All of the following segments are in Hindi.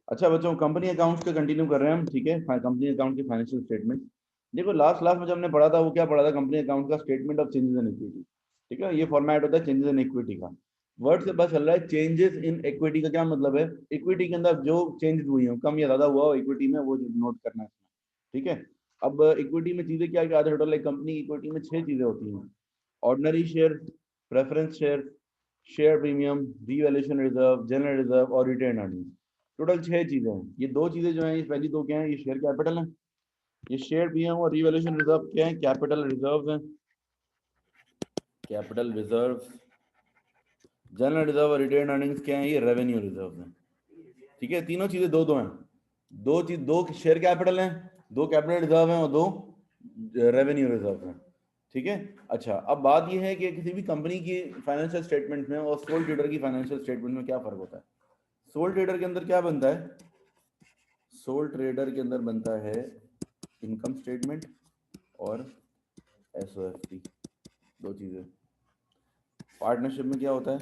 अच्छा बच्चों, कंपनी अकाउंट्स का कंटिन्यू कर रहे हैं हम, ठीक है। कंपनी अकाउंट के फाइनेंशियल स्टेटमेंट। देखो लास्ट क्लास में जब हमने पढ़ा था, वो क्या पढ़ा था, कंपनी अकाउंट का statement of changes in equity. ठीक है, ये फॉर्मेट होता है चेंजेस इन इक्विटी का। वर्ड से पता चल रहा है चेंजेस इन इक्विटी का क्या मतलब है। इक्विटी के अंदर जो चेंजेस हुई हो, कम या ज्यादा हुआ हो इक्विटी में, वो नोट करना है इसमें। ठीक है। अब इक्विटी में चीजें क्या क्या आती है टोटल, कंपनी इक्विटी में 6 चीजें होती हैं। Ordinary share, preference share, share premium, revaluation reserve, general reserve और रिटेन अर्निंग। टोटल 6 चीजें हैं। ये दो चीजें जो हैं, ये पहली दो क्या है, ये शेयर कैपिटल है। ये शेयर प्रीमियम और रीवैल्यूएशन रिजर्व क्या है, कैपिटल रिजर्व है। Capital reserve. जनरल रिजर्व और रिटेन अर्निंग्स क्या है, ये रेवेन्यू रिजर्व है। ठीक है, तीनों चीजें दो दो हैं। दो शेयर कैपिटल हैं, दो कैपिटल रिजर्व हैं और दो रेवेन्यू रिजर्व हैं। ठीक है। अच्छा, अब बात यह है कि किसी भी कंपनी की फाइनेंशियल स्टेटमेंट में और सोल ट्रेडर की फाइनेंशियल स्टेटमेंट में क्या फर्क होता है। सोल ट्रेडर के अंदर क्या बनता है, सोल ट्रेडर के अंदर बनता है इनकम स्टेटमेंट और एसओएफपी, दो चीजें। पार्टनरशिप में क्या होता है,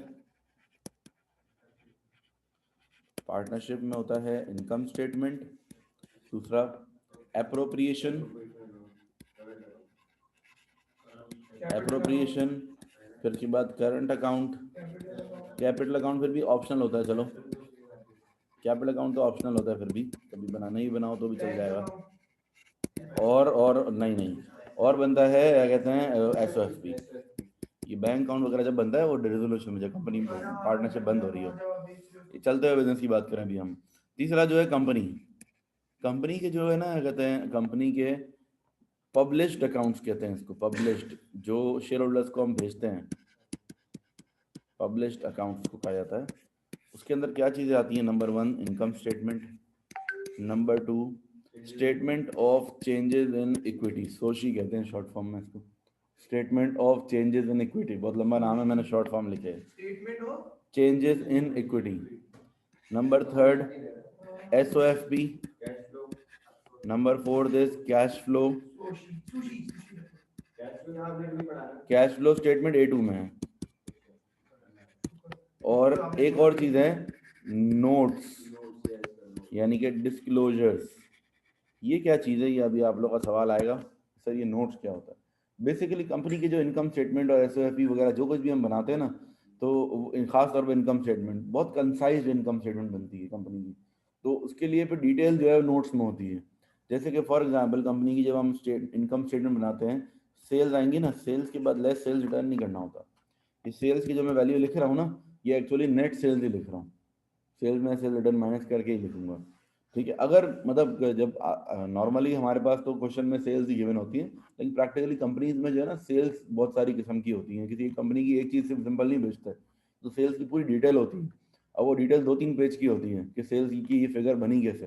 पार्टनरशिप में होता है इनकम स्टेटमेंट, दूसरा एप्रोप्रिएशन, एप्रोप्रिएशन, फिर उसके बाद करंट अकाउंट। कैपिटल अकाउंट फिर भी ऑप्शनल होता है, चलो कैपिटल अकाउंट तो ऑप्शनल होता है, फिर भी कभी बनाना ही बनाओ तो भी चल जाएगा। और नहीं नहीं, और बनता है क्या कहते हैं एसओएफपी। ये बैंक अकाउंट वगैरह जब बनता है वो रेजोल्यूशन में, जब कंपनी पार्टनरशिप बंद हो रही हो। ये चलते हुए बिजनेस की बात करें अभी हम। तीसरा जो है कंपनी, कंपनी के जो है ना कहते हैं, कंपनी के पब्लिश्ड अकाउंट्स कहते हैं इसको, पब्लिश्ड, जो शेयर होल्डर्स को हम भेजते हैं, पब्लिश्ड अकाउंट्स को कहा जाता है। उसके अंदर क्या चीज़ें आती हैं, number 1 income statement, number 2 statement of changes in equity, SOCIE कहते हैं शॉर्ट फॉर्म में इसको, statement of changes in equity, बहुत लंबा नाम है, मैंने शॉर्ट फॉर्म लिखे है, statement of changes in equity. Number 3 SOFP, number 4 this cash flow, cash flow statement A2 में है। और एक और चीज है नोट्स, यानी कि डिस्क्लोजर्स। ये क्या चीज़ है, ये अभी आप लोग का सवाल आएगा, सर ये नोट्स क्या होता है। बेसिकली कंपनी के जो इनकम स्टेटमेंट और एसओएफपी वगैरह जो कुछ भी हम बनाते हैं ना, तो खास तौर पे इनकम स्टेटमेंट बहुत कंसाइज इनकम स्टेटमेंट बनती है कंपनी की। तो उसके लिए फिर डिटेल जो है नोट्स में होती है। जैसे कि फॉर एग्जांपल कंपनी की जब हम इनकम स्टेटमेंट बनाते हैं, सेल्स आएंगी ना, सेल्स के बाद लेस सेल्स रिटर्न नहीं करना होता। इस सेल्स की जो मैं वैल्यू लिख रहा हूँ ना, ये एक्चुअली नेट सेल्स ही लिख रहा हूँ, सेल्स में सेल्स रिटर्न माइनस करके ही लिखूंगा। ठीक है, अगर मतलब जब नॉर्मली हमारे पास तो क्वेश्चन में सेल्स ही गिवन होती है, लेकिन प्रैक्टिकली कंपनीज में जो है ना सेल्स बहुत सारी किस्म की होती हैं, किसी कंपनी की एक चीज़ सिर्फ सिंपल नहीं बेचता है, तो सेल्स की पूरी डिटेल होती है। अब वो डिटेल 2-3 पेज की होती है कि सेल्स की ये फिगर बनी कैसे।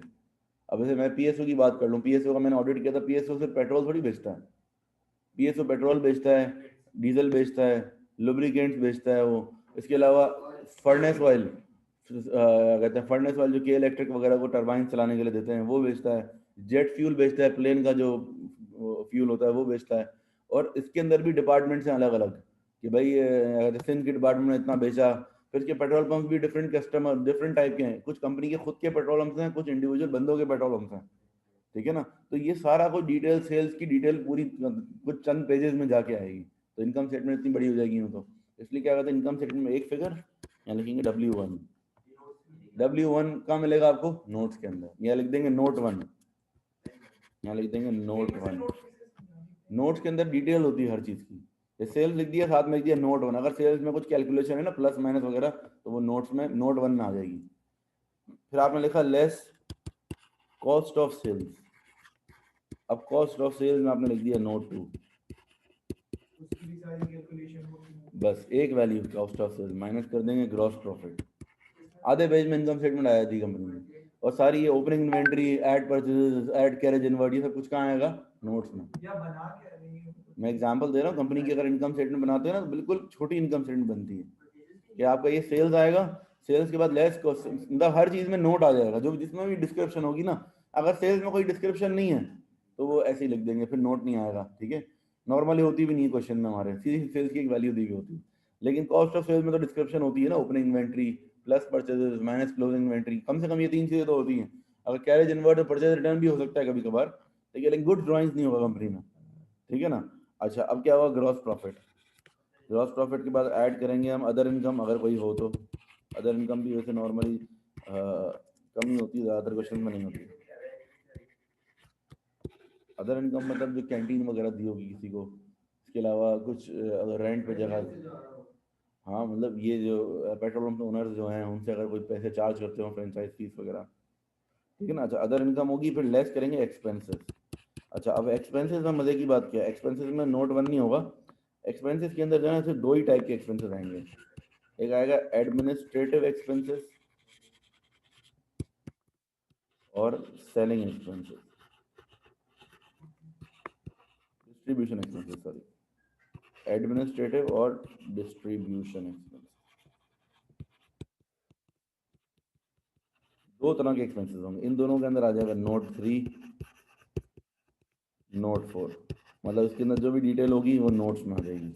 अब जैसे मैं पीएसओ की बात कर लूँ, पीएसओ का मैंने ऑडिट किया था, पीएसओ सिर्फ पेट्रोल थोड़ी बेचता है। पीएसओ पेट्रोल बेचता है, डीजल बेचता है, लुब्रिकेंट्स बेचता है वो, इसके अलावा फर्नेस ऑयल, कहते हैं फर्नेस ऑयल जो कि इलेक्ट्रिक वगैरह को टरबाइन चलाने के लिए देते हैं वो बेचता है, जेट फ्यूल बेचता है, प्लेन का जो फ्यूल होता है वो बेचता है। और इसके अंदर भी डिपार्टमेंट्स हैं अलग अलग, कि भाई सिंध के डिपार्टमेंट ने इतना बेचा। फिर इसके पेट्रोल पंप भी डिफरेंट कस्टमर डिफरेंट टाइप के हैं, कुछ कंपनी के खुद के पेट्रोल पंप्स हैं, कुछ इंडिविजुअल बंदों के पेट्रोल पंप्स हैं। ठीक है ना। तो ये सारा कुछ डिटेल, सेल्स की डिटेल पूरी कुछ चंद पेजेस में जाके आएगी, तो इनकम स्टेटमेंट इतनी बड़ी हो जाएगी यूँ तो। इसलिए क्या कहते हैं, इनकम स्टेटमेंट में एक फिगर यहाँ लिखेंगे W1। W1 कहाँ मिलेगा आपको, नोट्स के अंदर, यहाँ लिख देंगे नोट 1, यहाँ लिख देंगे नोट 1। नोट्स के अंदर डिटेल होती है हर चीज़ की। ये सेल्स लिख दिया, साथ में लिख दिया नोट 1, अगर सेल्स में कुछ कैलकुलेशन है ना प्लस माइनस वगैरह, तो वो नोट्स में नोट 1 में आ जाएगी। फिर आपने लिखा लेस कॉस्ट ऑफ सेल्स, अब कॉस्ट ऑफ सेल्स में आपने लिख दिया नोट 2। बस एक value cost of sales minus कर देंगे ग्रॉस प्रॉफिट। आधे पेज में इनकम स्टेटमेंट आया थी कंपनी में, और सारी ये opening inventory, add purchases, add carriage inward, ये सब कुछ कहाँ आएगा, नोट्स में। मैं एग्जांपल दे रहा हूँ, कंपनी की अगर इनकम स्टेटमेंट बनाते हैं ना तो बिल्कुल छोटी इनकम स्टेटमेंट बनती है कि आपका ये सेल्स आएगा, सेल्स के बाद लेस कॉस्ट, मतलब हर चीज में नोट आ जाएगा, जो जिसमें भी डिस्क्रिप्शन होगी ना। अगर सेल्स में कोई डिस्क्रिप्शन नहीं है तो वो ऐसे ही लिख देंगे, फिर नोट नहीं आएगा। ठीक है, नॉर्मली होती भी नहीं है क्वेश्चन में, हमारे सीधी सेल्स की एक वैल्यू दी हुई होती है। लेकिन कॉस्ट ऑफ सेल्स में तो डिस्क्रिप्शन होती है ना, opening inventory, plus purchases minus closing inventory, कम से कम ये तीन चीजें तो होती हैं। अगर कैरेज इनवर्ट और परचेज रिटर्न भी हो सकता है कभी कभार, लेकिन गुड ड्राइंग्स नहीं होगा कंपनी में, ठीक है ना। अच्छा, अब क्या हुआ, ग्रॉस प्रॉफिट। ग्रॉस प्रॉफिट के बाद ऐड करेंगे हम अदर इनकम, अगर कोई हो तो। अदर इनकम भी वैसे नॉर्मली कम ही होती है, ज़्यादातर क्वेश्चन में नहीं होती। अदर इनकम मतलब जो कैंटीन वगैरह दी होगी किसी को, इसके अलावा कुछ अगर रेंट पे जगह, हाँ मतलब ये जो पेट्रोल पंप ओनर्स जो हैं उनसे अगर कोई पैसे चार्ज करते हो, फ्रेंचाइज फीस वगैरह, ठीक है ना। अच्छा, अदर इनकम होगी, फिर लेस करेंगे एक्सपेंसेस। अच्छा, अब एक्सपेंसेस में मजे की बात क्या है, एक्सपेंसेस में नोट वन नहीं होगा। एक्सपेंसेस के अंदर जो है सिर्फ दो ही टाइप के एक्सपेंसेस आएंगे। एक आएगा एडमिनिस्ट्रेटिव एक्सपेंसेस और selling expenses, distribution expenses, sorry, administrative और डिस्ट्रीब्यूशन एक्सपेंसेस, दो तरह के एक्सपेंसेस होंगे। इन दोनों के अंदर आ जाएगा नोट 3, नोट 4, मतलब इसके अंदर जो भी डिटेल होगी वो नोट्स में आ जाएगी।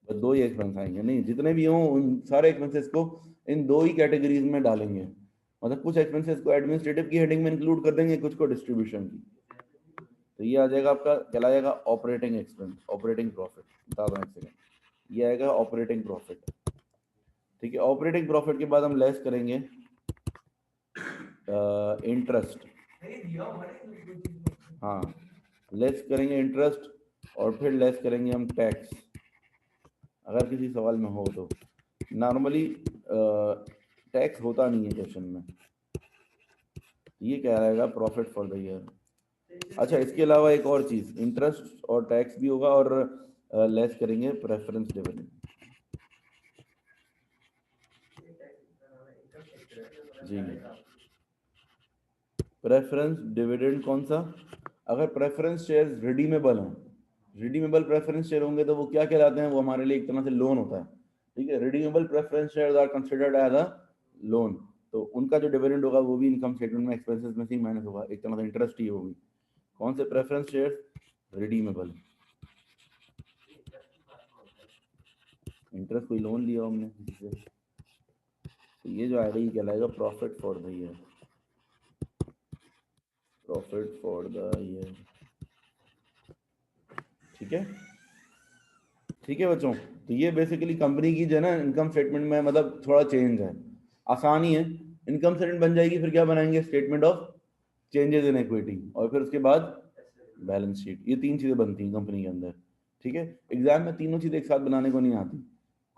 बस दो ही एक्सपेंस आएंगे, नहीं जितने भी हों उन सारे एक्सपेंसेस को इन दो ही कैटेगरीज में डालेंगे। मतलब कुछ एक्सपेंसेस को एडमिनिस्ट्रेटिव की हेडिंग में इंक्लूड कर देंगे, कुछ को डिस्ट्रीब्यूशन की। तो ये आ जाएगा आपका, क्या जाएगा, ऑपरेटिंग एक्सपेंस, ऑपरेटिंग प्रॉफिट। बता दो एक सेकेंड, ये आएगा ऑपरेटिंग प्रॉफिट, ठीक है। ऑपरेटिंग प्रॉफिट के बाद हम लेस करेंगे इंटरेस्ट, हाँ लेस करेंगे इंटरेस्ट, और फिर लेस करेंगे हम टैक्स, अगर किसी सवाल में हो तो। नॉर्मली टैक्स होता नहीं है क्वेश्चन में, ये क्या रहेगा, प्रॉफिट फॉर द ईयर। अच्छा, इसके अलावा एक और चीज़, इंटरेस्ट और टैक्स भी होगा, और लेस करेंगे प्रेफरेंस डिविडेंड। जी, प्रेफरेंस डिविडेंड कौन सा, अगर प्रेफरेंस शेयर्स रिडीमेबल हैं, रिडीमेबल प्रेफरेंस शेयर होंगे तो वो क्या कहलाते हैं, वो हमारे लिए एक तरह से लोन होता है, ठीक है। Redeemable preference shares are considered as a loan, तो उनका जो डिविडेंड होगा वो भी इनकम स्टेटमेंट में एक्सपेंसेस में से ही माइनस होगा, एक तरह से इंटरेस्ट ही होगी। कौन से प्रेफरेंस शेयर्स, रिडीमेबल। इंटरेस्ट कोई लोन लिया हमने किसी से, तो ये जो आएगा ये कहलाएगा profit for the year, profit for the year, ठीक है। ठीक है बच्चों, तो ये बेसिकली कंपनी की जो है ना इनकम स्टेटमेंट में मतलब थोड़ा चेंज है, आसान ही है। इनकम स्टेटमेंट बन जाएगी, फिर क्या बनाएंगे, statement of changes in equity, और फिर उसके बाद बैलेंस शीट। ये तीन चीज़ें बनती हैं कंपनी के अंदर, ठीक है। एग्जाम में तीनों चीज़ें एक साथ बनाने को नहीं आती,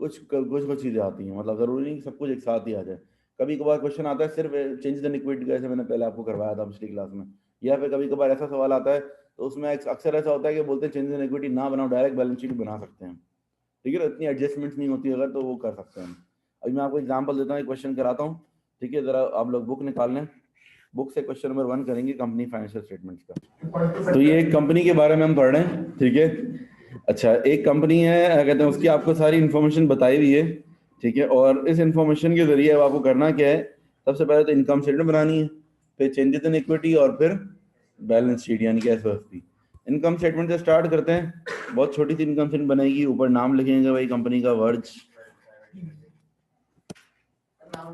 कुछ कुछ कुछ चीज़ें आती हैं, मतलब ज़रूरी नहीं कि सब कुछ एक साथ ही आ जाए। कभी कभार क्वेश्चन आता है सिर्फ चेंजेस इन इक्विटी का, जैसे मैंने पहले आपको करवाया था पिछली क्लास में, या फिर कभी कभार ऐसा सवाल आता है तो उसमें अक्सर ऐसा होता है कि बोलते हैं चेंजेस इन इक्विटी ना बनाओ, डायरेक्ट बैलेंस शीट बना सकते हैं, ठीक है ना। इतनी एडजस्टमेंट्स नहीं होती अगर, तो वो कर सकते हैं। अभी मैं आपको एग्जांपल देता हूँ, एक क्वेश्चन कराता हूँ, ठीक है। जरा आप लोग बुक निकाल लें, बुक से क्वेश्चन नंबर 1 करेंगे कंपनी फाइनेंशियल स्टेटमेंट्स का। तो ये एक कंपनी के बारे में हम पढ़ रहे हैं, ठीक है। अच्छा, एक कंपनी है, कहते हैं उसकी आपको सारी इन्फॉर्मेशन बताई हुई है, ठीक है। और इस इन्फॉर्मेशन के जरिए अब आपको करना क्या है, सबसे पहले तो इनकम स्टेटमेंट बनानी है, फिर चेंजेस इन इक्विटी, और फिर बैलेंस शीट यानी कि एसओएफपी। इनकम स्टेटमेंट से स्टार्ट करते हैं, बहुत छोटी सी इनकम स्टेटमेंट बनेगी, ऊपर नाम लिखेंगे भाई कंपनी का, वर्ज,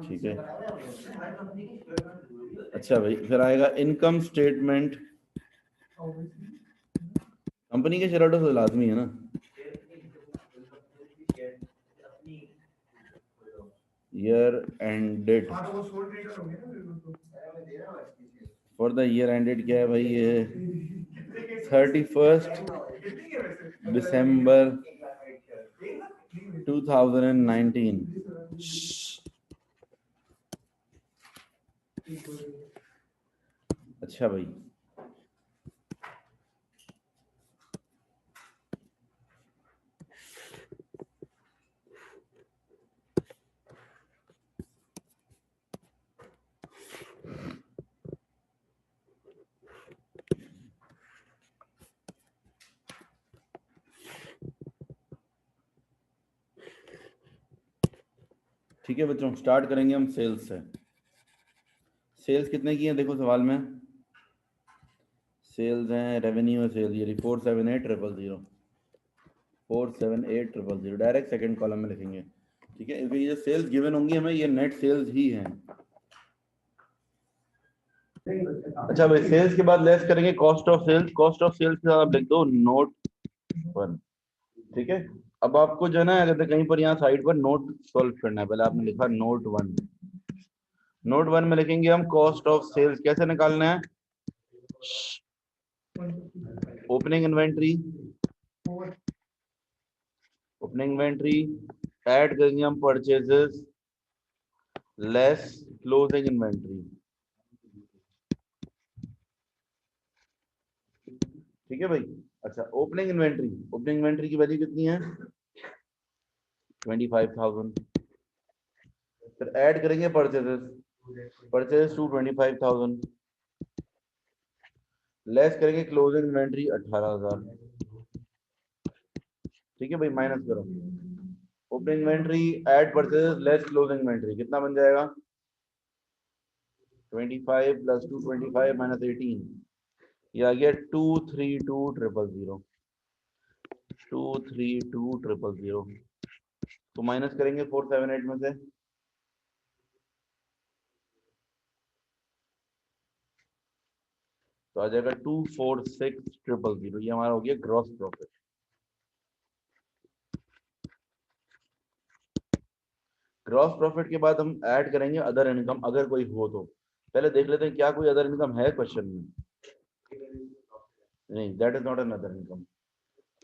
ठीक है। अच्छा भाई, फिर आएगा इनकम स्टेटमेंट, कंपनी के शेयर तो लाजमी है ना, year ended, for the year ended क्या है भाई, ये 31 दिसंबर 2019। अच्छा भाई, ठीक है बच्चों, स्टार्ट करेंगे हम सेल्स से। सेल्स कितने की है देखो सवाल में, सेल्स हैं, रेवेन्यू है सेल्स, ये 478000, 478000 डायरेक्ट सेकंड कॉलम में लिखेंगे। ठीक है, ये जो सेल्स गिवन होंगी हमें ये नेट सेल्स ही हैं। अच्छा भाई, सेल्स के बाद लेस करेंगे cost of sales. Cost of sales के साथ आप लिख दो नोट 1। ठीक है, अब आपको जो है ना अगर कहीं पर यहाँ साइड पर नोट सॉल्व करना है, पहले आपने लिखा नोट 1। नोट 1 में लिखेंगे हम कॉस्ट ऑफ सेल्स कैसे निकालना है। Opening inventory, opening inventory add करेंगे हम परचेजेस लेस क्लोजिंग इन्वेंट्री। ठीक है भाई। अच्छा, ओपनिंग इन्वेंट्री, ओपनिंग इन्वेंट्री की वैल्यू कितनी है 25,000। फिर ऐड करेंगे परचेजेस, परचेजेस टू 25,000 लेस करेंगे क्लोजिंग इन्वेंट्री 18,000। ठीक है भाई, माइनस करो opening inventory add purchases less closing inventory, कितना बन जाएगा 25 प्लस 2 25 माइनस 18, ये आ गया 232,000। 232,000 तो माइनस करेंगे 478 में से, तो आ जाएगा 246,000। ये हमारा हो गया ग्रॉस प्रॉफिट। ग्रॉस प्रॉफिट के बाद हम ऐड करेंगे अदर इनकम, अगर कोई हो तो। पहले देख लेते हैं क्या कोई अदर इनकम है क्वेश्चन में। नहीं, that is not an other income.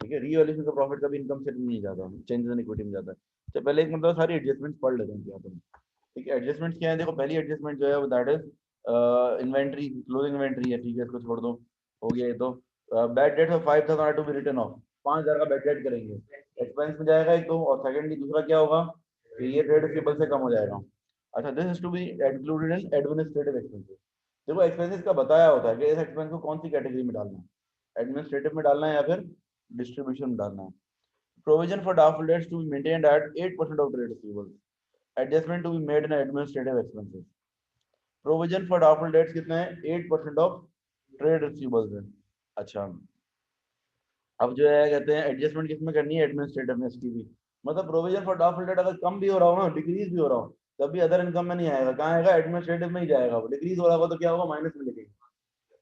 ठीक है, रीवैल्यूएशन का प्रॉफिट का भी इनकम से नहीं जाता, चेंजेस इन इक्विटी में जाता है। तो पहले एक मतलब सारी एडजस्टमेंट पढ़ लेते हैं क्या अपन। ठीक है, एडजस्टमेंट क्या है, देखो पहली एडजस्टमेंट जो है वो that is inventory, closing inventory है। ठीक है, इसको छोड़ दो, हो गया ये तो। Bad debt of 5,000 are to be written off, 5,000 का बैड डेट करेंगे, एक्सपेंस में जाएगा एक तो, और सेकंडली दूसरा क्या होगा कि ये ट्रेड रिसीवेबल से कम हो जाएगा। अच्छा, this is to be included in administrative expenses. देखो एक्सपेंसेस का बताया होता है कि इस एक्सपेंस को कौन सी कैटेगरी में डालना है, एडमिनिस्ट्रेटिव में डालना है या फिर डिस्ट्रीब्यूशन में डालना है। Provision for doubtful debts to be maintained at 8% of trade receivables, adjustment to be made in administrative expenses. Provision for doubtful debts कितना है 8% ऑफ ट्रेड रिसीवेबल्स है। अच्छा, अब जो है कहते हैं एडजस्टमेंट किसमें करनी है, एडमिनिस्ट्रेटिव में इसकी भी। मतलब प्रोविजन फॉर डाउटफुल डेट अगर कम भी हो रहा हो ना, डिक्रीज भी हो रहा हो, तब भी अदर इनकम में नहीं आएगा, कहाँ आएगा एडमिनिस्ट्रेटिव में ही जाएगा। वो डिक्रीज हो रहा होगा तो क्या होगा, माइनस में लिखेगा।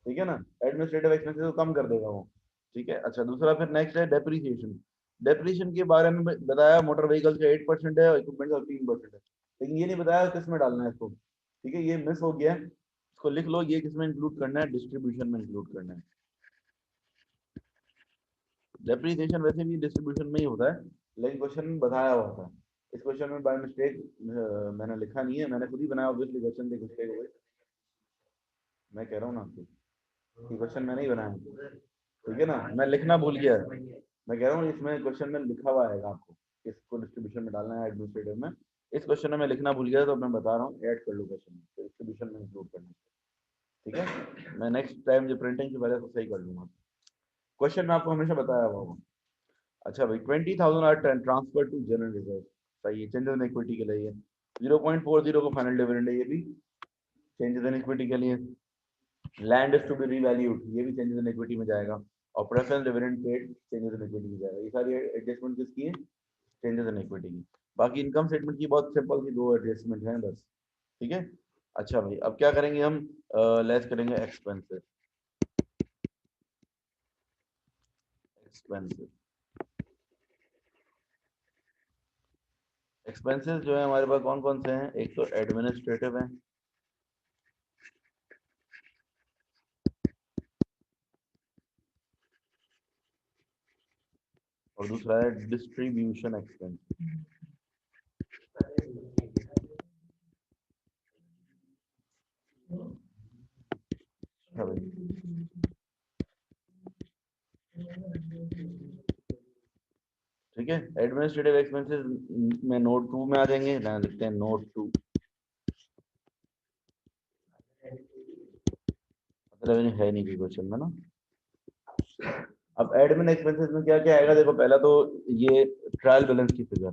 ठीक है ना, एडमिनिस्ट्रेटिव एक्सपेंसेस को कम कर देगा वो। ठीक है, अच्छा दूसरा फिर नेक्स्ट है डेप्रीसिएशन। डेप्रीसिएशन के बारे में बताया मोटर व्हीकल्स का 8% है, इक्विपमेंट का 3% है, लेकिन ये नहीं बताया किस में डालना है इसको। ठीक है, ये मिस हो गया, इसको लिख लो, ये किस में इंक्लूड करना है, डिस्ट्रीब्यूशन में इंक्लूड करना है। डेप्रीसिएशन वैसे भी डिस्ट्रीब्यूशन में ही होता है, लेकिन क्वेश्चन में बताया हुआ था। इस क्वेश्चन में बाय मिस्टेक मैंने लिखा नहीं है, मैंने खुद ही बनाया, ऑब्वियसली क्वेश्चन देख मिस्टेक हो गई। मैं कह रहा हूँ ना आपको, ये क्वेश्चन मैंने ही बनाया। ठीक है ना, मैं लिखना भूल गया। मैं कह रहा हूँ इसमें क्वेश्चन में लिखा हुआ आएगा आपको किसको डिस्ट्रीब्यूशन में डालना है, एडमिनिस्ट्रेटिव में। इस क्वेश्चन में मैं लिखना भूल गया, तो मैं बता रहा हूँ ऐड कर लो क्वेश्चन में, डिस्ट्रीब्यूशन में इंक्लूड करना। ठीक है, मैं नेक्स्ट टाइम जो प्रिंटिंग की वजह से सही कर लूंगा। क्वेश्चन में आपको हमेशा बताया हुआ होगा। अच्छा भाई, 20,000 are transfer to general reserve, सही है, चेंजेस इन इक्विटी के लिए। 0.40 को फाइनल डिविडेंड है, ये भी चेंजेस इन इक्विटी के लिए। Land is to be revalued, ये भी चेंजेस इन इक्विटी में जाएगा। और preference dividend paid changes in equity में जाएगा। ये सारी एडजस्टमेंट किसकी है, चेंजेस इन इक्विटी की। बाकी इनकम स्टेटमेंट की बहुत सिंपल सी दो एडजस्टमेंट हैं बस। ठीक है, अच्छा भाई अब क्या करेंगे हम, लेस करेंगे एक्सपेंसेस। एक्सपेंसेस, एक्सपेंसेस जो है हमारे पास कौन कौन से हैं, एक तो एडमिनिस्ट्रेटिव है, और दूसरा है डिस्ट्रीब्यूशन एक्सपेंस। हाँ भाई, ठीक है, एडमिनिस्ट्रेटिव एक्सपेंसेस में नोट 2 में आ जाएंगे, यहाँ लिखते हैं नोट 2। मतलब है नहीं कोई क्वेश्चन में ना। अब एडमिन एक्सपेंसेस में क्या क्या आएगा, देखो पहला तो ये ट्रायल बैलेंस की फिगर।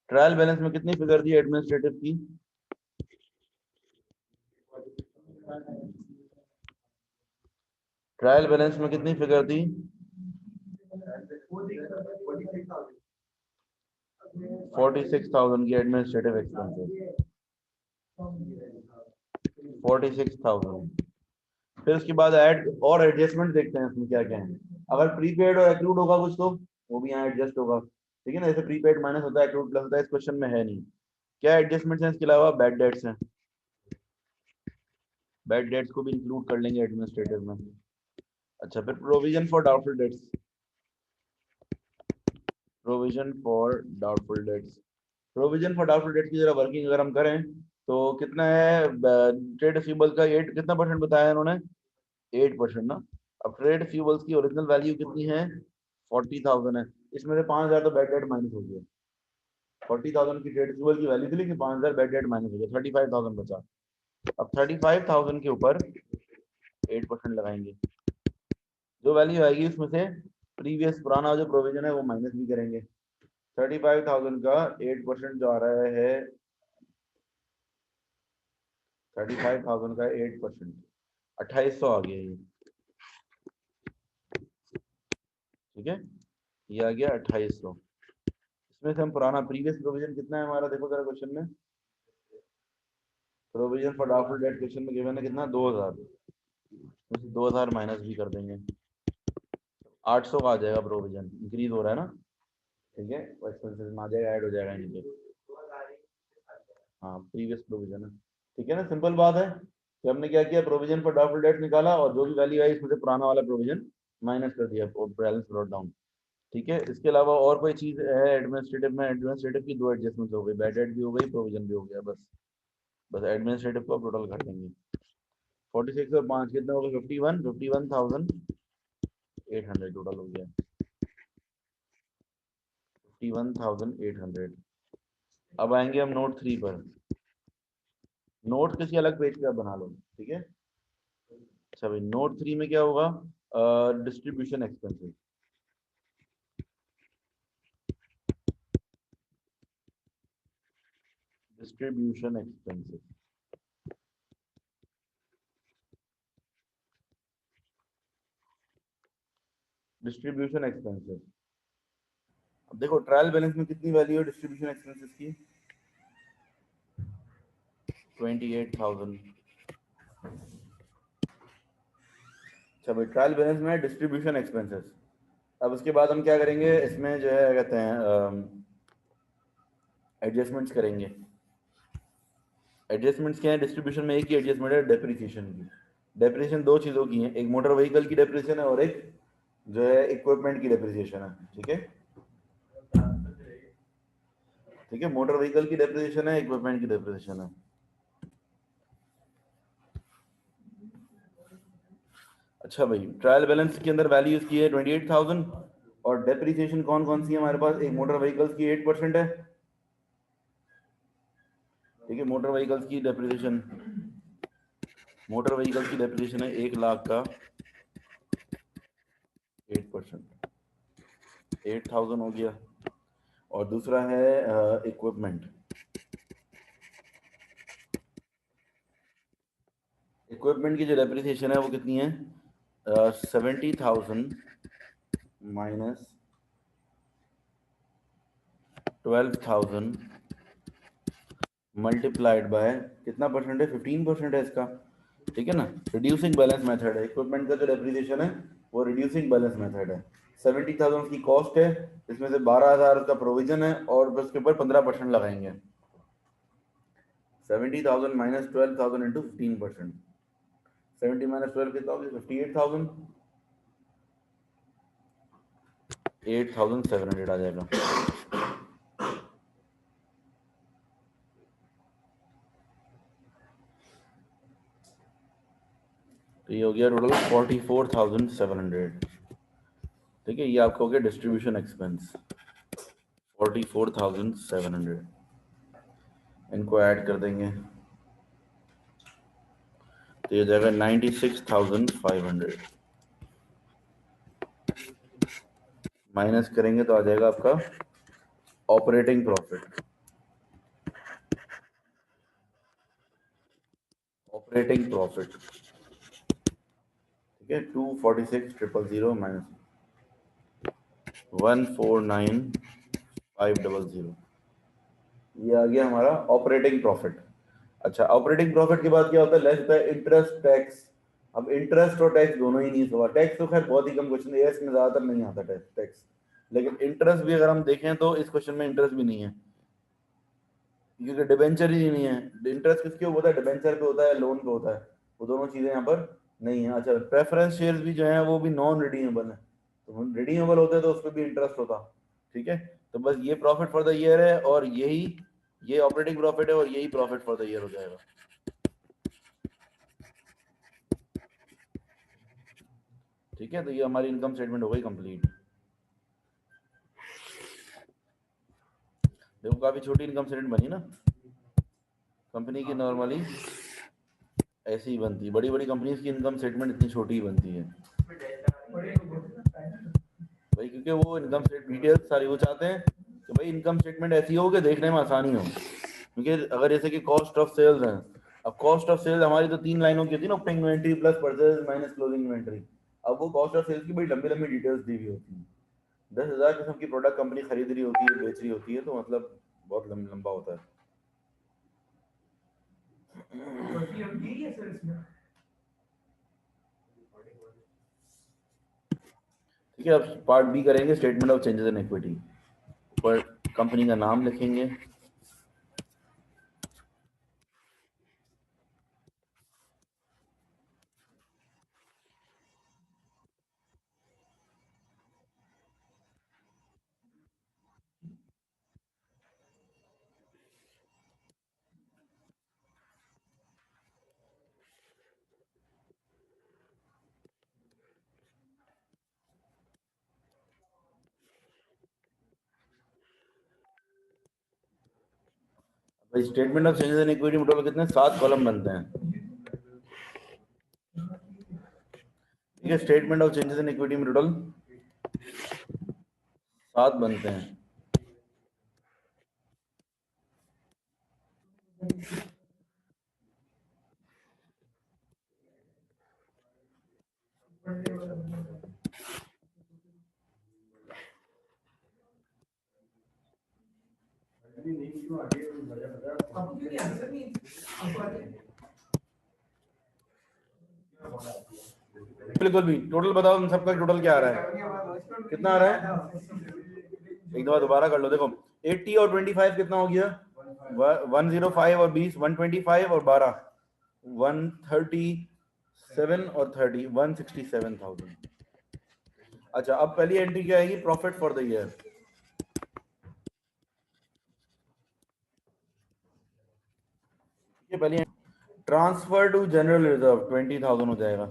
ट्रायल बैलेंस में कितनी फिगर दी एडमिनिस्ट्रेटिव की, ट्रायल बैलेंस में कितनी फिगर दी, 46,000 की एडमिनिस्ट्रेटिव एक्सपेंसेस, 46,000। फिर उसके बाद ऐड और एडजस्टमेंट देखते हैं इसमें क्या क्या है। अगर प्रीपेड और एक्रूड होगा कुछ तो वो भी यहाँ एडजस्ट होगा, ठीक है ना। जैसे प्रीपेड माइनस होता है, एक्रूड प्लस होता है, इस क्वेश्चन में है नहीं। क्या एडजस्टमेंट्स हैं इसके अलावा? बैड डेट्स हैं, बैड डेट्स को भी इंक्लूड कर लेंगे एडमिनिस्ट्रेटिव में। अच्छा, फिर provision for doubtful dates, provision for doubtful dates, provision for doubtful dates की जरा वर्किंग अगर हम करें तो कितना है? ट्रेड रिसीवेबल का 8 कितना परसेंट बताया इन्होंने? 8% ना। अब ट्रेड रिसीवेबल्स की ओरिजिनल वैल्यू कितनी है? 40,000 है। इसमें से 5,000 तो बैड डेट माइनस हो गया। 40,000 की ट्रेड रिसीवेबल की वैल्यू थी, लेकिन 5,000 बैड डेट माइनस हो गया, 35,000 बचा। अब 35,000 के ऊपर 8% लगाएंगे, जो वैल्यू आएगी उसमें से प्रीवियस पुराना जो प्रोविजन है वो माइनस भी करेंगे। 35,000 का 8% जो आ रहा है, 35,000 का 8% 2800 आ गया ये, ठीक है। ये आ गया 2800। इसमें से हम पुराना प्रीवियस प्रोविजन कितना है हमारा, देखो जरा क्वेश्चन में। Provision for doubtful debt question में गिवन है कितना? 2,000। 2,000 माइनस भी कर देंगे, 800 का आ जाएगा। प्रोविजन इंक्रीज हो रहा है ना, ठीक है। एक्सपेंसेस में आ जाएगा, ऐड हो जाएगा नीचे। हाँ, प्रीवियस प्रोविजन है, ठीक है ना। सिंपल बात है कि हमने क्या किया, प्रोविजन फॉर डाउटफुल डेट निकाला और जो भी वैल्यू आई उसमें से पुराना वाला प्रोविजन माइनस कर दिया और बैलेंस ब्रॉट डाउन, ठीक है। इसके अलावा और कोई चीज है एडमिनिस्ट्रेटिव में? एडमिनिस्ट्रेटिव की 2 एडजस्टमेंट हो गई, बैड डेट भी हो गई, प्रोविजन भी हो गया, बस। बस एडमिनिस्ट्रेटिव को टोटल कर देंगे। 46 और 5 कितना हो गया? 51,800 टोटल हो गया, 51,800। अब आएंगे हम नोट 3 पर। नोट किसी अलग पेज पे आप बना लो, ठीक है। अच्छा भाई, नोट 3 में क्या होगा? Distribution expenses, distribution expenses, distribution expenses. अब देखो ट्रायल बैलेंस में कितनी वैल्यू है डिस्ट्रीब्यूशन एक्सपेंसेस की? 28,000। अच्छा भाई, ट्रायल बैलेंस में डिस्ट्रीब्यूशन एक्सपेंसेस। अब उसके बाद हम क्या करेंगे इसमें, जो है कहते हैं एडजस्टमेंट्स करेंगे। एडजस्टमेंट्स क्या है डिस्ट्रीब्यूशन में? एक ही एडजस्टमेंट है, डेप्रिसिएशन की। डेप्रिसिएशन दो चीज़ों की है, एक मोटर व्हीकल की डेप्रिसिएशन है और एक जो है इक्विपमेंट की डेप्रिसिएशन है, ठीक है। ठीक है, मोटर व्हीकल की डेप्रिसिएशन है, इक्विपमेंट की डेप्रिसिएशन है। अच्छा भाई, ट्रायल बैलेंस के अंदर वैल्यूज की है 28,000 और डेप्रिसिएशन कौन कौन सी है हमारे पास? एक मोटर व्हीकल्स की 8% है, ठीक है। मोटर व्हीकल्स की डेप्रिसिएशन, मोटर व्हीकल्स की डेप्रिसिएशन है 1,00,000 का 8%, 8,000 हो गया। और दूसरा है इक्विपमेंट, इक्विपमेंट की जो डेप्रिसिएशन है वो कितनी है? 70,000 माइनस 12,000 मल्टीप्लाइड बाय कितना परसेंट है? 15% है इसका, ठीक है ना। रिड्यूसिंग बैलेंस मेथड है, इक्विपमेंट का जो डेप्रिसिएशन है वो रिड्यूसिंग बैलेंस मेथड है। 70,000 की कॉस्ट है, इसमें से 12,000 का प्रोविजन है और उसके ऊपर 15% लगाएंगे। 70,000 माइनस 12,000 इंटू 15%, 70 माइनस 12 कितना हो गया? 58,000, 8,700 आ जाएगा। तो ये हो गया टोटल 44,700, ठीक है। ये आपका हो गया डिस्ट्रीब्यूशन एक्सपेंस 44,700। इनको ऐड कर देंगे तो ये जाएगा 96,500। माइनस करेंगे तो आ जाएगा आपका ऑपरेटिंग प्रॉफिट, ऑपरेटिंग प्रॉफिट, ठीक है। 246,000 माइनस 149,500, ये आ गया हमारा ऑपरेटिंग प्रॉफिट। अच्छा, ऑपरेटिंग प्रॉफिट के बाद क्या होता है? लेस होता है इंटरेस्ट टैक्स। अब इंटरेस्ट और टैक्स दोनों ही नहीं हुआ। टैक्स तो खैर बहुत ही कम क्वेश्चन है, इसमें ज्यादातर नहीं आता टैक्स, लेकिन इंटरेस्ट भी अगर हम देखें तो इस क्वेश्चन में इंटरेस्ट भी नहीं है, क्योंकि डिबेंचर ही नहीं है। इंटरेस्ट किसके ऊपर होता है? डिबेंचर पे होता है, लोन पे होता है, वो दोनों चीजें यहाँ पर नहीं है। अच्छा, प्रेफरेंस शेयर्स भी जो है वो भी नॉन रिडीमेबल है, तो रिडीमेबल होते तो उस पर भी इंटरेस्ट होता। ठीक है, तो बस ये प्रॉफिट फॉर द ईयर है, और यही ये ऑपरेटिंग प्रॉफिट है, और यही प्रॉफिट फॉर द ईयर हो जाएगा। ठीक है, तो ये हमारी इनकम स्टेटमेंट हो गई कंप्लीट। देखो काफी छोटी इनकम स्टेटमेंट बनी ना। कंपनी की नॉर्मली ऐसी ही बनती है, बड़ी बड़ी कंपनीज की इनकम स्टेटमेंट इतनी छोटी ही बनती है भाई, क्योंकि वो इनकम स्टेटमेंट डिटेल्स सारी वो चाहते हैं कि भाई इनकम स्टेटमेंट ऐसी हो कि देखने में आसानी हो। क्योंकि अगर जैसे कि कॉस्ट ऑफ सेल्स है, अब कॉस्ट ऑफ सेल्स हमारी तो 3 लाइनों की होती है ना, opening inventory plus purchase minus closing inventory. अब वो कॉस्ट ऑफ सेल्स की बड़ी लंबी लंबी डिटेल्स दी हुई होती है। 10,000 किस्म की प्रोडक्ट कंपनी खरीद रही होती है, बेच रही होती है, तो मतलब बहुत लंबा होता है। ठीक है, अब पार्ट बी करेंगे, statement of changes in equity. ऊपर कंपनी का नाम लिखेंगे, भाई statement of changes in equity में टोटल कितने 7 कॉलम बनते हैं। ठीक है, statement of changes in equity में टोटल 7 बनते हैं। बिल्कुल भी टोटल बताओ, तुम सबका टोटल क्या आ रहा है? कितना आ रहा है? एक दफा दोबारा कर लो। देखो 80 और 25 कितना हो गया? 105 और 20 125 और 12 137 और 30 167,000। अच्छा, अब पहली एंट्री क्या आएगी? Profit for the year. ये पहली ट्रांसफर टू जनरल रिजर्व 20,000 हो जाएगा।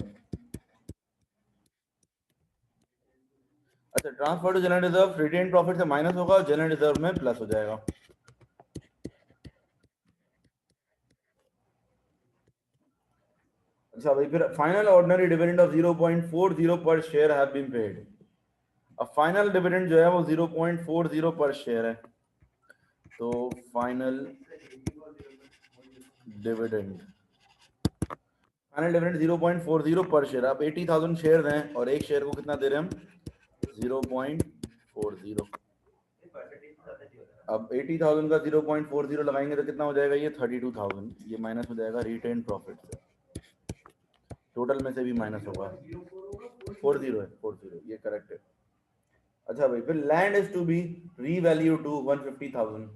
अच्छा, transfer to general reserve retain profit से माइनस होगा और जनरल रिजर्व में प्लस हो जाएगा। अच्छा भाई, फिर फाइनल ऑर्डिनरी डिविडेंड ऑफ 0.40 पर शेयर हैव बीन पेड। अब फाइनल डिविडेंड जो है वो 0.40 पर शेयर है, तो फाइनल डिविडेंड 0.40 पर शेयर। आप 80,000 शेयर हैं और एक शेयर को कितना दे रहे हैं हम? 0.40। अब 80,000 का 0.40 लगाएंगे तो कितना हो जाएगा? ये 32,000। ये माइनस हो जाएगा रिटेन प्रॉफिट से, टोटल में से भी माइनस होगा। 40 है, 40 ये करेक्ट है। अच्छा भाई, फिर land is to be revalue to 150,000।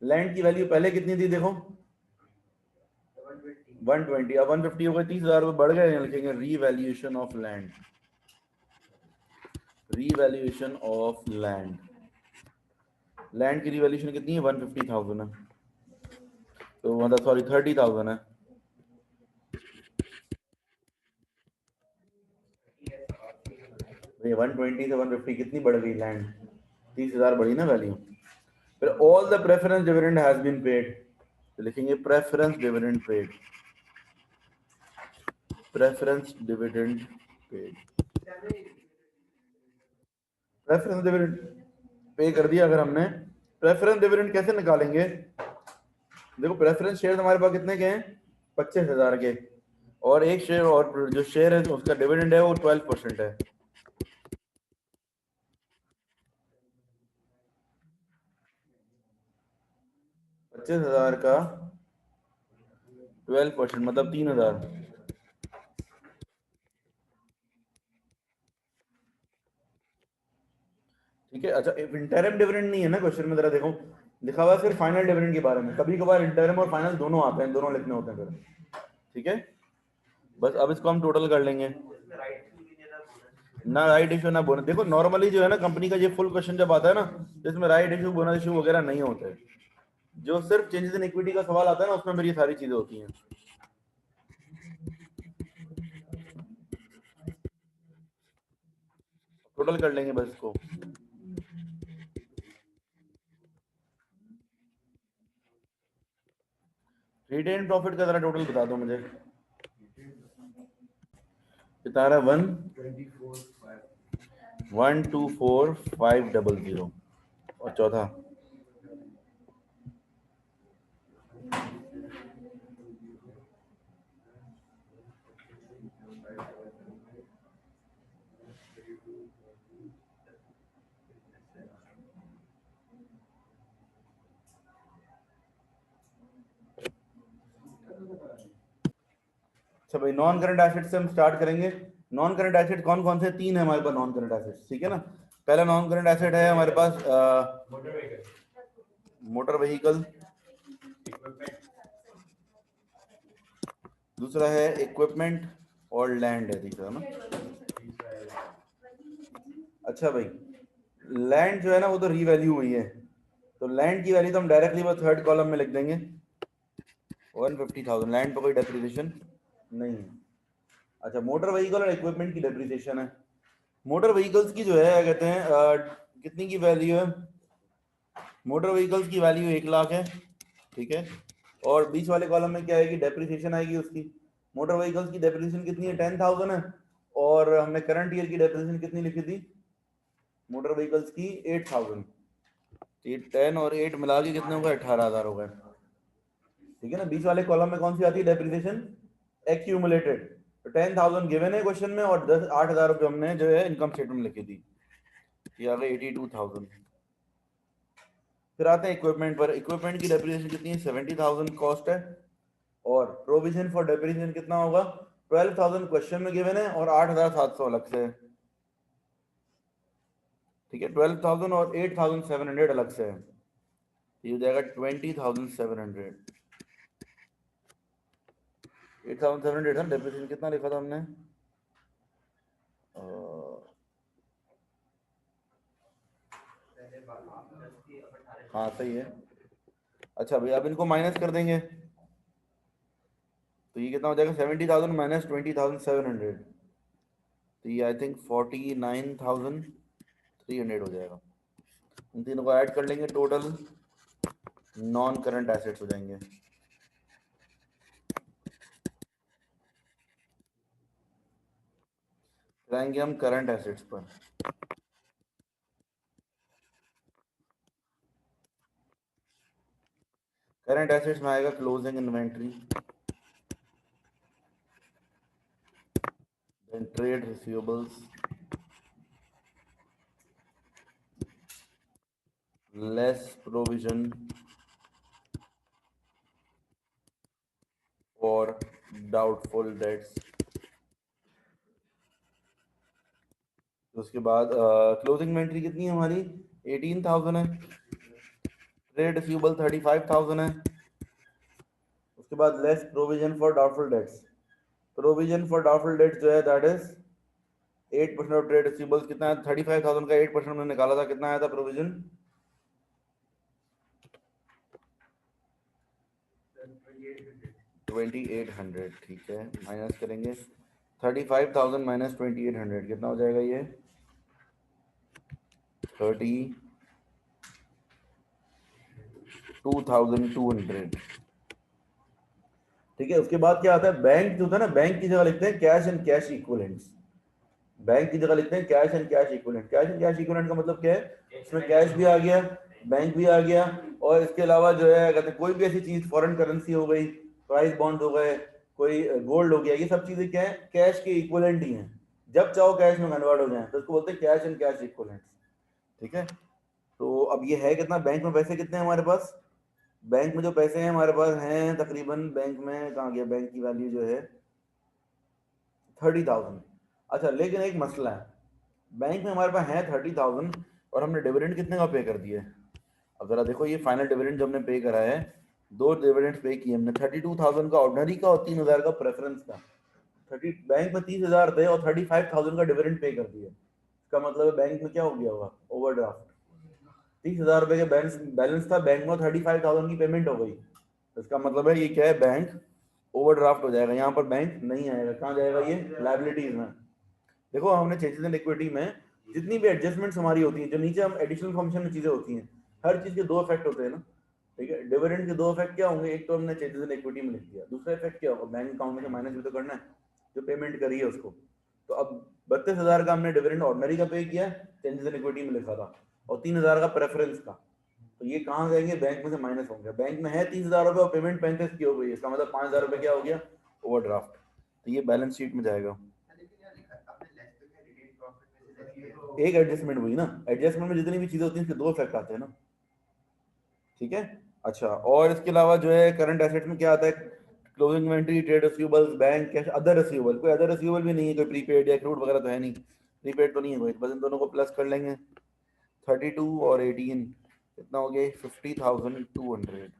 Land की वैल्यू पहले कितनी थी? देखो 120, अब 150 हो गए, 30,000 रुपये बढ़ गए। लिखेंगे revaluation of land, revaluation of land. Land की रीवैल्यूएशन कितनी है? 150,000 है, तो मतलब सॉरी 30,000 है। ये 120 से 150 कितनी बढ़ गई? लैंड 30,000 बढ़ी ना वैल्यू। फिर all the preference dividend has been paid, तो लिखेंगे preference dividend paid, preference dividend paid. Preference dividend pay कर दिया अगर हमने। प्रेफरेंस डिविडेंड कैसे निकालेंगे? देखो प्रेफरेंस शेयर हमारे पास कितने के हैं? 25,000 के, और एक शेयर और जो शेयर है उसका डिविडेंड है वो 12% है। 25,000 का 12% मतलब 3,000। ठीक है। अच्छा, इंटरिम डिविडेंड नहीं है ना क्वेश्चन में, जरा देखो लिखा हुआ है सिर्फ फाइनल डिविडेंड के बारे में। कभी कभार इंटरिम और फाइनल दोनों आते हैं, दोनों लिखने होते हैं फिर। ठीक है, बस अब इसको हम टोटल कर लेंगे। ना राइट इशू ना बोनस। देखो नॉर्मली जो है ना कंपनी का ये फुल क्वेश्चन जब आता है ना, जिसमें राइट इशू बोनस इशू वगैरह नहीं होते, जो सिर्फ चेंजेस इन इक्विटी का सवाल आता है ना, उसमें मेरी सारी चीजें होती हैं। टोटल कर लेंगे बस इसको। रिटेन प्रॉफिट का जरा टोटल बता दो मुझे। बता रहा 1,24500 और चौथा अच्छा भाई, नॉन करंट एसेट से हम स्टार्ट करेंगे। नॉन करंट एसेट कौन कौन से? तीन है हमारे पास नॉन करंट एसेट, ठीक है ना। पहला नॉन करंट एसेट है हमारे पास मोटर व्हीकल, दूसरा है इक्विपमेंट और लैंड है तीसरा ना। अच्छा भाई, लैंड जो है ना वो तो रीवैल्यू हुई है, तो लैंड की वैल्यू तो हम डायरेक्टली वो थर्ड कॉलम में लिख देंगे 150,000। लैंड पर कोई डेप्रिसिएशन नहीं है। अच्छा, मोटर व्हीकल और इक्विपमेंट की डेप्रिसिएशन है। मोटर व्हीकल्स की जो है क्या कहते हैं कितनी की वैल्यू है? मोटर व्हीकल्स की वैल्यू 1 लाख है, ठीक है। और बीच वाले कॉलम में क्या आएगी? डेप्रिसिएशन आएगी उसकी। मोटर व्हीकल्स की डेप्रिसिएशन कितनी है? 10,000 है। और हमने करंट ईयर की डेप्रिसिएशन कितनी लिखी थी मोटर व्हीकल्स की? 8,000। ये 10 और 8 मिला के कितने हो गए? 18,000 हो गए, ठीक है ना। बीच वाले कॉलम में कौन सी आती है डेप्रिसिएशन? एक्यूमुलेटेड। तो 10,000 गिवन है क्वेश्चन में, और 8,000 रुपये हमने जो है इनकम स्टेटमेंट में लिखी थी, ये आ गए 82,000। फिर आते हैं इक्विपमेंट पर। इक्विपमेंट की डेप्रिसिएशन कितनी है? 70,000 कॉस्ट है। और प्रोविजन फॉर डेप्रिसिएशन कितना होगा? 12,000 क्वेश्चन में गिवन है और 8,700 अलग से है, ठीक है। 12,000 और 8,700 अलग से है, ये हो जाएगा 20,700। 8,700 था। डेप्रिसिएशन कितना लिखा था हमने? हाँ सही है। अच्छा भैया, अब इनको माइनस कर देंगे, तो ये कितना हो जाएगा? 70,000 माइनस 20,700, तो ये आई थिंक 49,300 हो जाएगा। इन तीनों को ऐड कर लेंगे, टोटल नॉन करंट एसेट्स हो जाएंगे। जाएंगे हम करंट एसेट्स पर। करंट एसेट्स में आएगा closing inventory, then trade receivables, less provision for doubtful debts. उसके बाद क्लोजिंग इन्वेंट्री कितनी है हमारी? 18,000 है। ट्रेड रिसीवेबल 35,000 है। उसके बाद less provision for doubtful dates. Provision for doubtful dates जो है that is 8% of trade receivables. कितना है? 35,000 का 8% हमने निकाला था, कितना आया था प्रोविजन? 2,800, ठीक है। माइनस करेंगे 35,000 माइनस 2,800, कितना हो जाएगा ये? 32,200, ठीक है। उसके बाद क्या आता है? बैंक जो था ना, बैंक की जगह लिखते हैं cash and cash equivalents. Bank की जगह लिखते हैं cash and cash equivalent. Cash and cash equivalent का मतलब क्या है? इसमें कैश भी आ गया, बैंक भी आ गया, और इसके अलावा जो है कहते हैं कोई भी ऐसी चीज, फॉरेन करेंसी हो गई, प्राइस बॉन्ड हो गए, कोई गोल्ड हो गया, ये सब चीजें क्या है? कैश के इक्विवेलेंट ही हैं। जब चाहो कैश में कन्वर्ट हो जाए तो इसको बोलते हैं कैश एंड कैश इक्विवेलेंट, ठीक है। तो अब ये है कितना? बैंक में पैसे कितने हैं हमारे पास? बैंक में जो पैसे हैं हमारे पास हैं तकरीबन, बैंक में कहाँ गया, बैंक की वैल्यू जो है 30,000। अच्छा लेकिन एक मसला है, बैंक में हमारे पास है 30,000 और हमने डिविडेंड कितने का पे कर दिया है। अब जरा देखो ये फाइनल डिविडेंड जो हमने पे करा है, दो डिविडेंड पे किए हमने, 32,000 का ऑर्डिनरी का और 3,000 का प्रेफरेंस का। 30 बैंक में 30,000 थे और 35,000 का डिविडेंड पे कर दिया। इसका मतलब है बैंक में क्या हो गया होगा, ओवरड्राफ्ट। 30,000 रुपए के बैलेंस बैलेंस था बैंक में, 35,000 की पेमेंट हो गई। इसका मतलब है ये क्या है, बैंक ओवरड्राफ्ट हो जाएगा। यहाँ पर बैंक नहीं आएगा, कहाँ जाएगा ये, लायबिलिटीज में। देखो हमने चेंजेस इन इक्विटी में जितनी भी एडजस्टमेंट्स हमारी होती हैं, जो नीचे हम एडिशनल फंक्शन में चीजें होती हैं, हर चीज के दो इफेक्ट होते हैं ना। ठीक है, डिविडेंड के दो इफेक्ट क्या होंगे, एक तो हमने चेंजेस इन इक्विटी में लिख दिया, दूसरा इफेक्ट क्या होगा, बैंक अकाउंट में से माइनस भी तो करना है जो पेमेंट करी है उसको। तो अब 32,000 का हमने डिविडेंड ऑर्डिनरी का पे किया, चेंजेस इन इक्विटी में लिखा था, और 3,000 का प्रेफरेंस का। तो ये कहाँ जाएंगे, बैंक में से माइनस होंगे। बैंक में है 30,000 रुपए और पेमेंट 35 की हो गई, इसका मतलब 5,000 रुपए क्या हो गया, ओवरड्राफ्ट। तो ये बैलेंस शीट में जाएगा। एक एडजस्टमेंट हुई ना, एडजस्टमेंट में जितनी भी चीजें होती हैं उसके दो इफेक्ट आते हैं ना। ठीक है। अच्छा, और इसके अलावा जो है करंट एसेट में क्या आता है, closing inventory, trade receivables, bank cash, other receivable. कोई अदर रिसीवेबल भी नहीं है, कोई प्रीपेड या एक्रूड वगैरह तो है नहीं, प्रीपेड तो नहीं है कोई, बस इन दोनों को प्लस कर लेंगे। 32 और 18 कितना हो गया, 50,200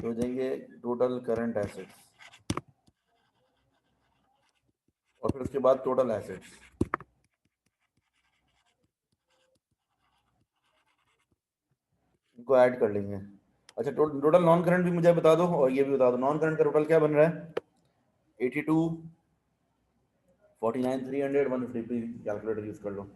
हो जाएंगे टोटल करंट एसेट्स। और फिर उसके बाद टोटल एसेट्स इनको ऐड कर लेंगे। अच्छा टोटल नॉन करंट भी मुझे बता दो, और ये भी बता दो नॉन करंट का टोटल क्या बन रहा है, 82, 49, 300, 150। कैलकुलेटर यूज कर लो।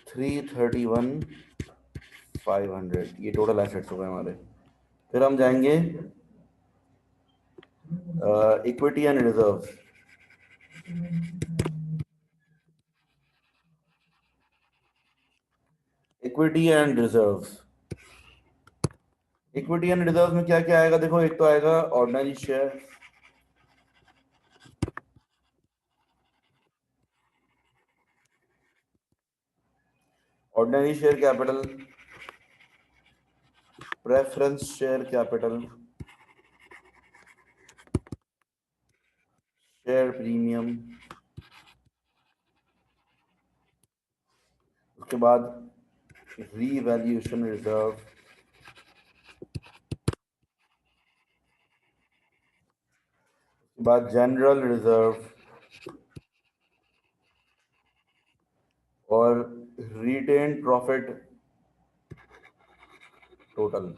331,500 ये टोटल एसेट्स हो गए हमारे। फिर हम जाएंगे equity and reserve. Equity and reserve, equity and reserve में क्या क्या आएगा, देखो एक तो आएगा ordinary share, ordinary share capital, preference share capital, share premium, उसके बाद रीवैल्यूएशन रिजर्व, उसके बाद जनरल रिजर्व, और रिटेन प्रॉफिट टोटल।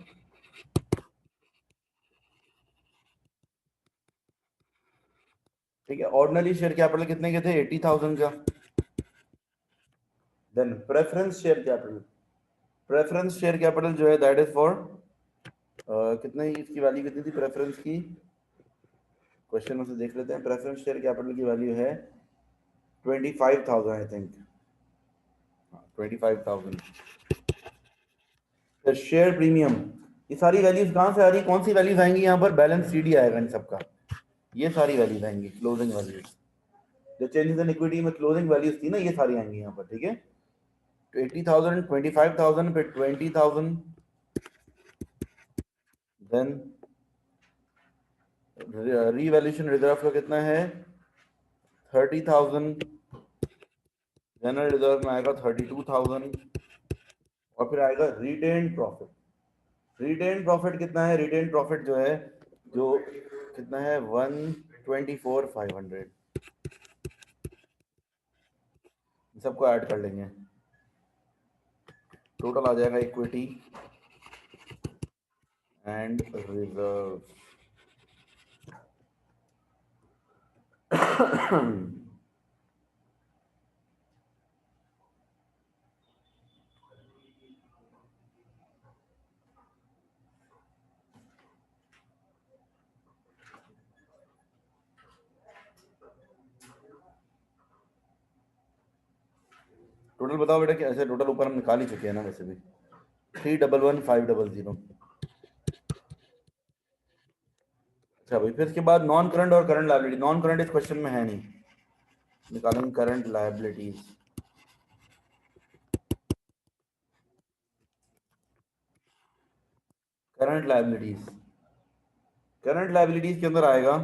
ठीक है, ऑर्डिनरी शेयर कैपिटल कितने के थे, 80,000 का। Then preference share capital, preference share capital जो है दैट इज फॉर कितने, इसकी वैल्यू कितनी थी प्रेफरेंस की, क्वेश्चन में से देख लेते हैं। प्रेफरेंस शेयर कैपिटल की वैल्यू है 25,000 आई थिंक, 25,000। फिर शेयर प्रीमियम, ये सारी वैल्यूज कहाँ से आ रही, कौन सी वैल्यूज आएंगी यहाँ पर, बैलेंस सीडी आएगा इन सबका, ये सारी वैल्यूज आएंगी क्लोजिंग वैल्यूज, जो चेंजेस इन इक्विटी में क्लोजिंग वैल्यूज थी ना, ये सारी आएंगी यहाँ पर। ठीक है, तो 80,000, 25,000, फिर 20,000, देन रीवैल्यूएशन रिजर्व का कितना है 30,000, जनरल रिजर्व में आएगा 32,000, और फिर आएगा रिटेन प्रॉफिट। रिटेन प्रॉफिट कितना है, रिटेन प्रॉफिट जो है, जो कितना है 124,500, सबको ऐड कर लेंगे, टोटल आ जाएगा इक्विटी एंड रिजर्व। टोटल बताओ बेटा, क्या ऐसे टोटल ऊपर हम निकाल ही चुके हैं ना वैसे भी, 311,500। अच्छा भाई, फिर इसके बाद नॉन करंट और करंट लायबिलिटी। नॉन करंट इस क्वेश्चन में है नहीं, निकालेंगे current liabilities. Current liabilities, current liabilities के अंदर आएगा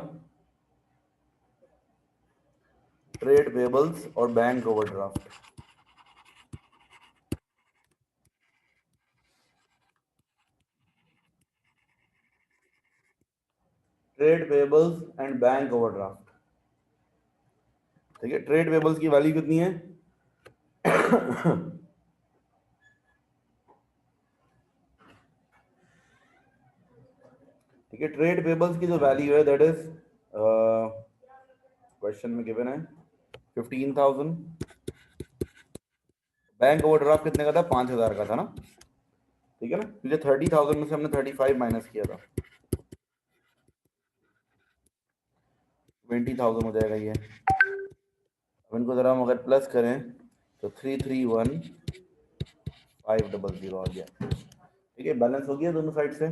ट्रेड पेबल्स और bank overdraft. Trade payables and bank overdraft. ठीक है, ट्रेड पेबल्स की वैल्यू कितनी है? ठीक है, ट्रेड पेबल्स की जो वैल्यू है दैट इज क्वेश्चन में गिवन है 15,000। बैंक ओवरड्राफ्ट कितने का था? 5,000 का था ना, ठीक है ना, क्योंकि 30,000 में से हमने 35 माइनस किया था, 20,000 हो जाएगा ये। अब इनको जरा हम अगर प्लस करें तो 331,500 आ गया। ठीक है, बैलेंस हो गया दोनों साइड से।